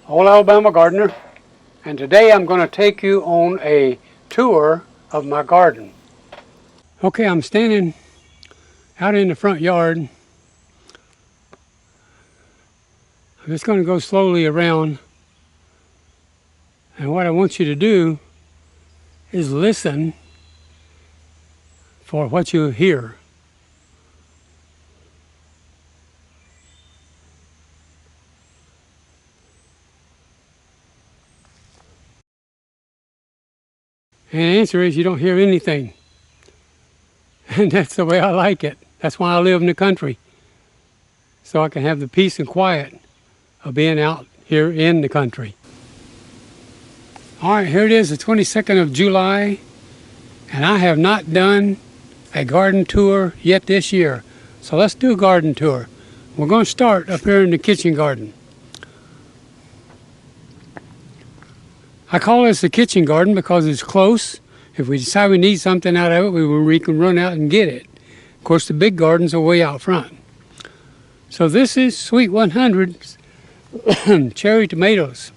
Old Alabama Gardener, and today I'm going to take you on a tour of my garden. Okay, I'm standing out in the front yard. I'm just going to go slowly around, and what I want you to do is listen for what you hear. And the answer is you don't hear anything. And that's the way I like it. That's why I live in the country. So I can have the peace and quiet of being out here in the country. All right, here it is, the 22nd of July, and I have not done a garden tour yet this year. So let's do a garden tour. We're going to start up here in the kitchen garden. I call this the kitchen garden because it's close. If we decide we need something out of it, we can run out and get it. Of course, the big gardens are way out front. So this is Sweet 100's cherry tomatoes.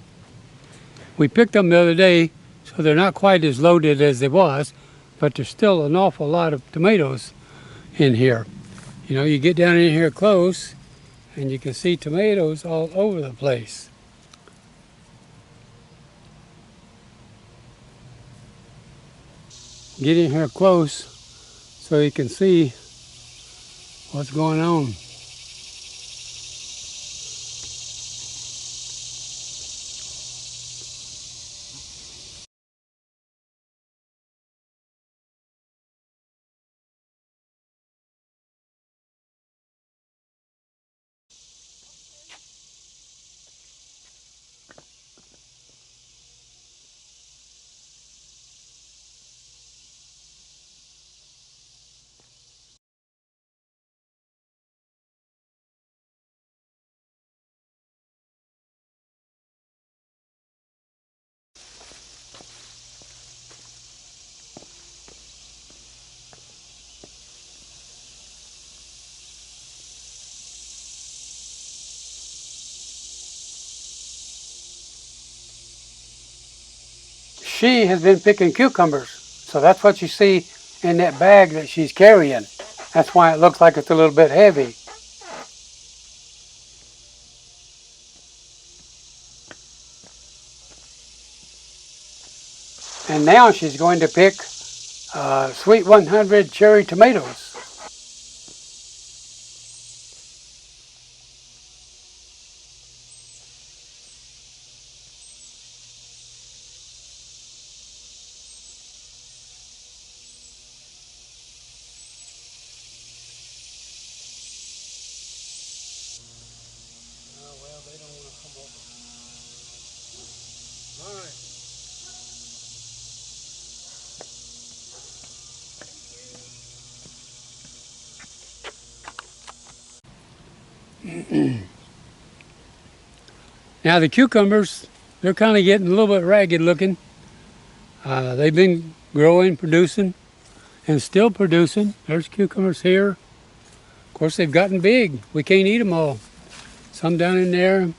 We picked them the other day, so they're not quite as loaded as they was, but there's still an awful lot of tomatoes in here. You know, you get down in here close, and you can see tomatoes all over the place. Get in here close so you can see what's going on. She has been picking cucumbers, so that's what you see in that bag that she's carrying. That's why it looks like it's a little bit heavy. And now she's going to pick Sweet 100 cherry tomatoes. Oh, well, they don't want to come over. All right. Now the cucumbers, they're kind of getting a little bit ragged looking. They've been growing, producing, and still producing. There's cucumbers here. Of course, they've gotten big. We can't eat them all. Some down in there,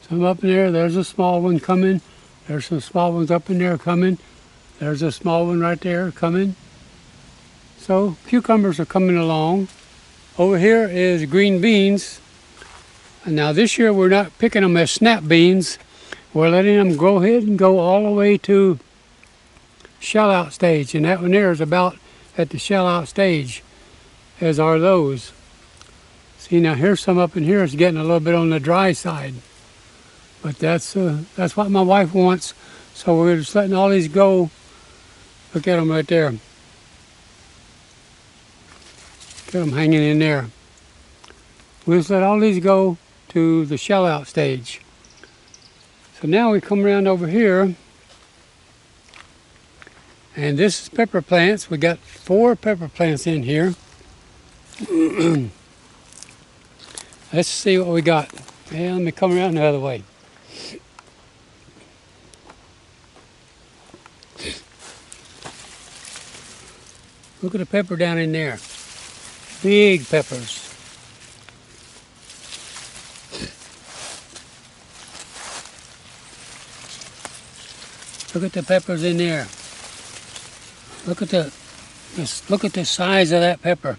some up in there. There's a small one coming. There's some small ones up in there coming. There's a small one right there coming. So cucumbers are coming along. Over here is green beans. And now this year we're not picking them as snap beans. We're letting them go ahead and go all the way to shell out stage. And that one there is about at the shell out stage, as are those. See, now here's some up in here. It's getting a little bit on the dry side. But that's what my wife wants. So we're just letting all these go. Look at them right there. Look at them hanging in there. We'll just let all these go to the shell out stage. So now we come around over here, and this is pepper plants. We got 4 pepper plants in here. Let's see what we got. Yeah, let me come around the other way. Look at the pepper down in there. Big peppers. Look at the peppers in there. Look at the size of that pepper.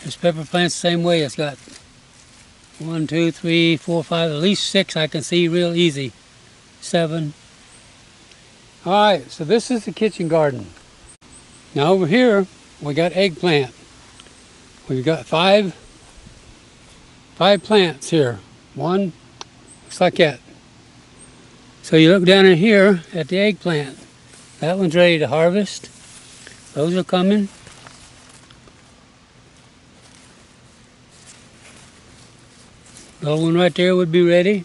This pepper plant's the same way. It's got 1, 2, 3, 4, 5, at least 6 I can see real easy. 7. All right, so this is the kitchen garden. Now over here, we got eggplant. We've got five plants here. One, looks like that. So you look down in here at the eggplant. That one's ready to harvest. Those are coming. The little one right there would be ready.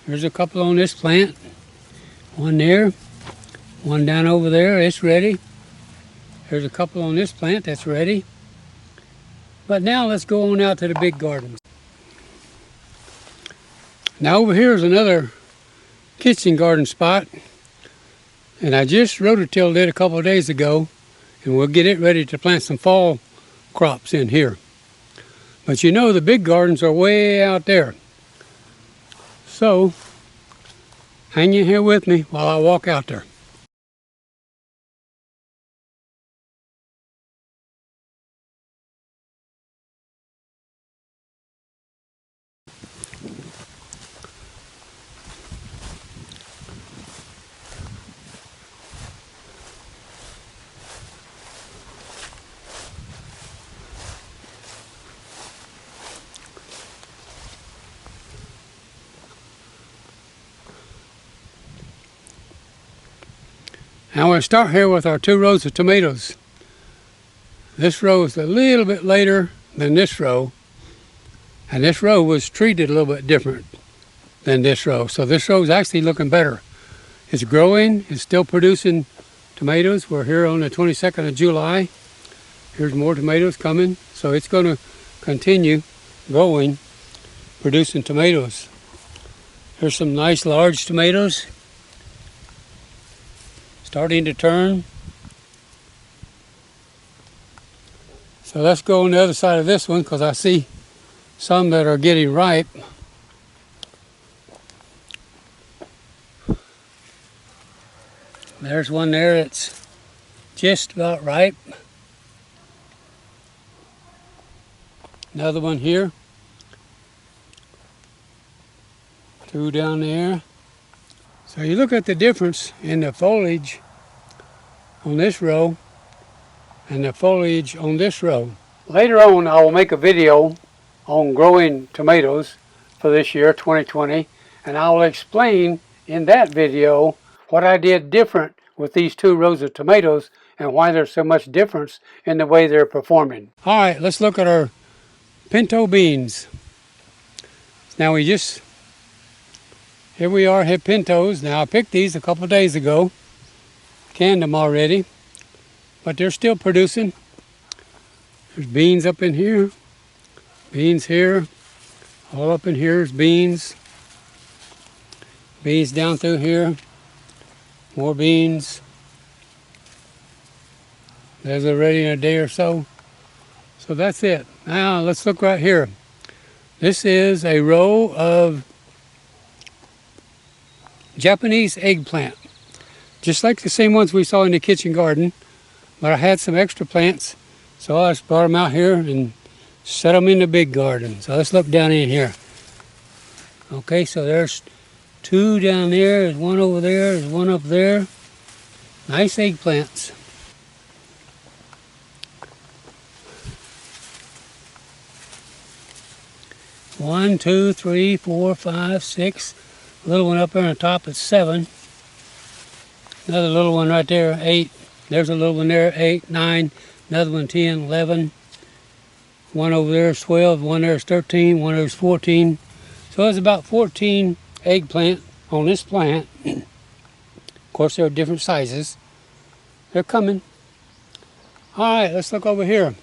There's a couple on this plant. One there, one down over there, it's ready. There's a couple on this plant that's ready. But now let's go on out to the big gardens. Now over here is another kitchen garden spot. And I just rototilled it a couple of days ago. And we'll get it ready to plant some fall crops in here. But you know the big gardens are way out there. So, hang in here with me while I walk out there. Now we'll start here with our 2 rows of tomatoes. This row is a little bit later than this row, and this row was treated a little bit different than this row. So this row is actually looking better. It's growing, it's still producing tomatoes. We're here on the 22nd of July. Here's more tomatoes coming, so it's going to continue growing, producing tomatoes. Here's some nice large tomatoes. Starting to turn. So let's go on the other side of this one because I see some that are getting ripe. There's one there that's just about ripe. Another one here. 2 down there. So you look at the difference in the foliage on this row and the foliage on this row. Later on I will make a video on growing tomatoes for this year 2020, and I will explain in that video what I did different with these 2 rows of tomatoes and why there's so much difference in the way they're performing. All right, let's look at our pinto beans. Now here we are, hit pintos. Now I picked these a couple days ago, canned them already, but they're still producing. There's beans up in here, beans here, all up in here is beans. Beans down through here, more beans. There's already in a day or so. So that's it. Now let's look right here. This is a row of Japanese eggplant, just like the same ones we saw in the kitchen garden, but I had some extra plants, so I just brought them out here and set them in the big garden. So let's look down in here. Okay, so there's 2 down there, there's 1 over there, there's 1 up there. Nice eggplants. One, 2, 3, 4, 5, 6. Little one up there on the top is 7. Another little one right there, 8. There's a little one there, 8, 9. Another one, 10, 11. One over there is 12. One there is 13. One there is 14. So there's about 14 eggplant on this plant. Of course, they're different sizes. They're coming. All right, let's look over here.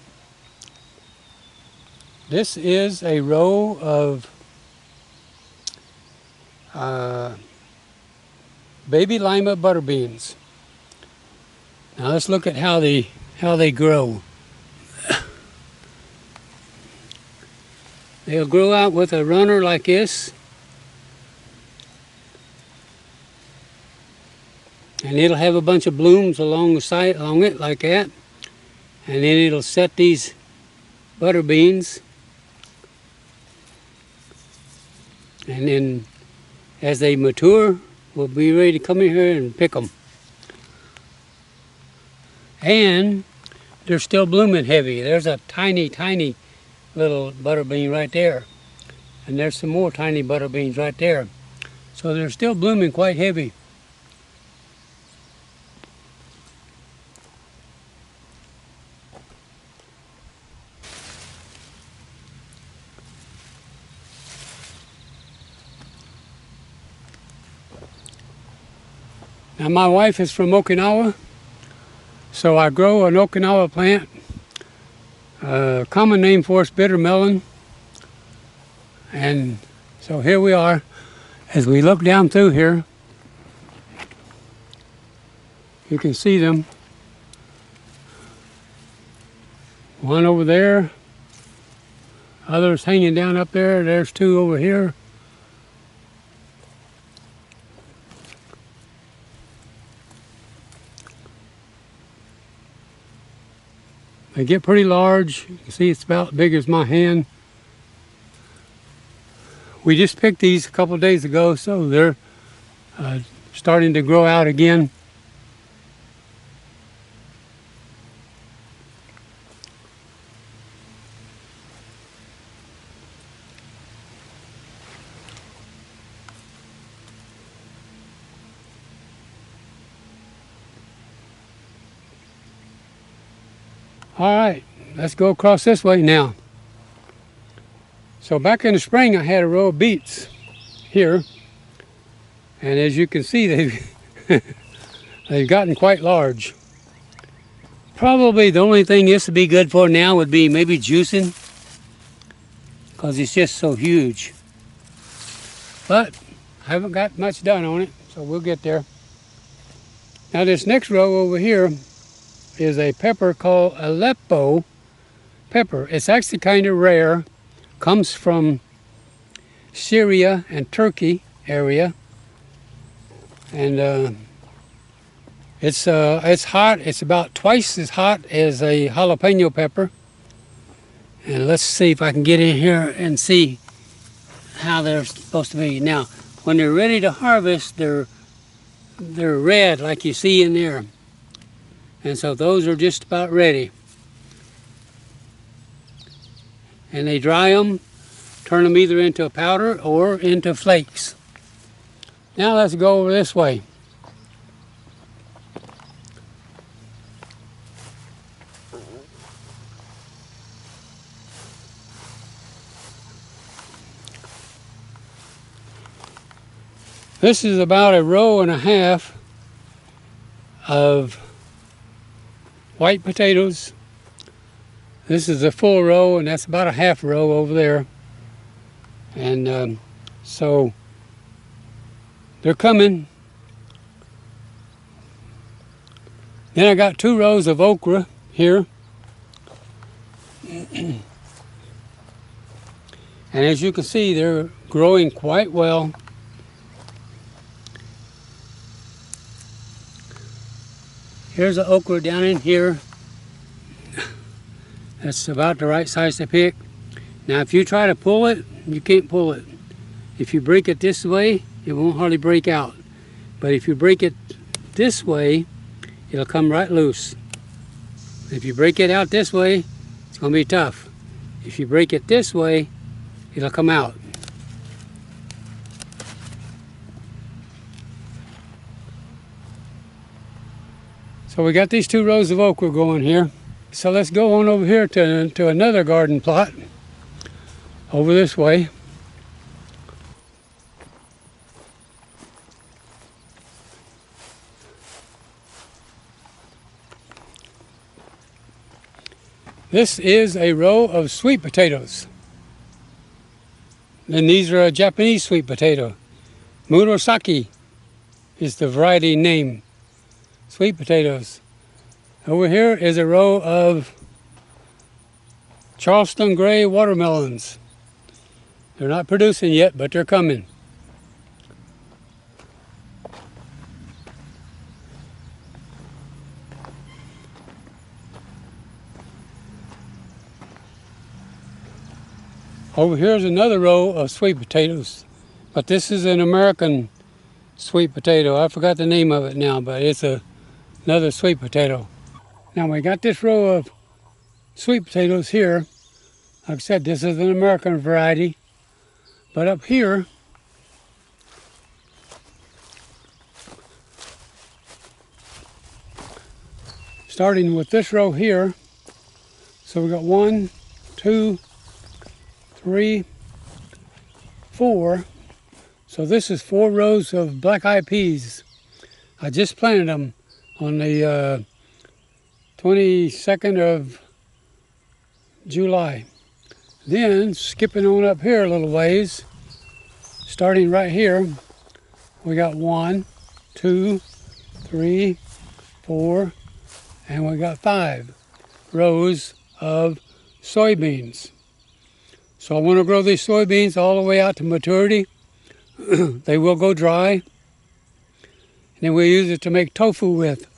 This is a row of baby lima butter beans. Now let's look at how the how they grow. They'll grow out with a runner like this, and it'll have a bunch of blooms along the side, along it like that, and then it'll set these butter beans, and then as they mature, we'll be ready to come in here and pick them. And they're still blooming heavy. There's a tiny, tiny little butter bean right there, and there's some more tiny butter beans right there. So they're still blooming quite heavy. Now my wife is from Okinawa, so I grow an Okinawa plant. Common name for it's bitter melon. And so here we are. As we look down through here, you can see them. One over there, others hanging down up there. There's two over here. They get pretty large. You can see it's about as big as my hand. We just picked these a couple of days ago, so they're starting to grow out again. All right, let's go across this way now. So back in the spring, I had a row of beets here, and as you can see, they've gotten quite large. Probably the only thing this would be good for now would be maybe juicing, because it's just so huge. But I haven't got much done on it, so we'll get there. Now this next row over here is a pepper called Aleppo pepper. It's actually kind of rare. Comes from Syria and Turkey area, and it's hot. It's about twice as hot as a jalapeno pepper. And let's see if I can get in here and see how they're supposed to be. Now, when they're ready to harvest, they're red like you see in there, and so those are just about ready. And they dry them, turn them either into a powder or into flakes. Now let's go over this way. This is about a row and a half of white potatoes. This is a full row, and that's about a half row over there. And so they're coming. Then I got 2 rows of okra here. And as you can see, they're growing quite well. Here's the okra down in here. That's about the right size to pick. Now if you try to pull it, you can't pull it. If you break it this way, it won't hardly break out. But if you break it this way, it'll come right loose. If you break it out this way, it's going to be tough. If you break it this way, it'll come out. So we got these 2 rows of okra going here. So let's go on over here to another garden plot over this way. This is a row of sweet potatoes. And these are a Japanese sweet potato. Murasaki is the variety name. Sweet potatoes. Over here is a row of Charleston gray watermelons. They're not producing yet, but they're coming. Over here is another row of sweet potatoes, but this is an American sweet potato. I forgot the name of it now, but it's another sweet potato. Now we got this row of sweet potatoes here. Like I said, this is an American variety, but up here, starting with this row here, so we got 1, 2, 3, 4. So this is 4 rows of black-eyed peas. I just planted them on the 22nd of July. Then skipping on up here a little ways, starting right here, we got 1, 2, 3, 4, and we got 5 rows of soybeans. So I want to grow these soybeans all the way out to maturity. They will go dry, and then we use it to make tofu with.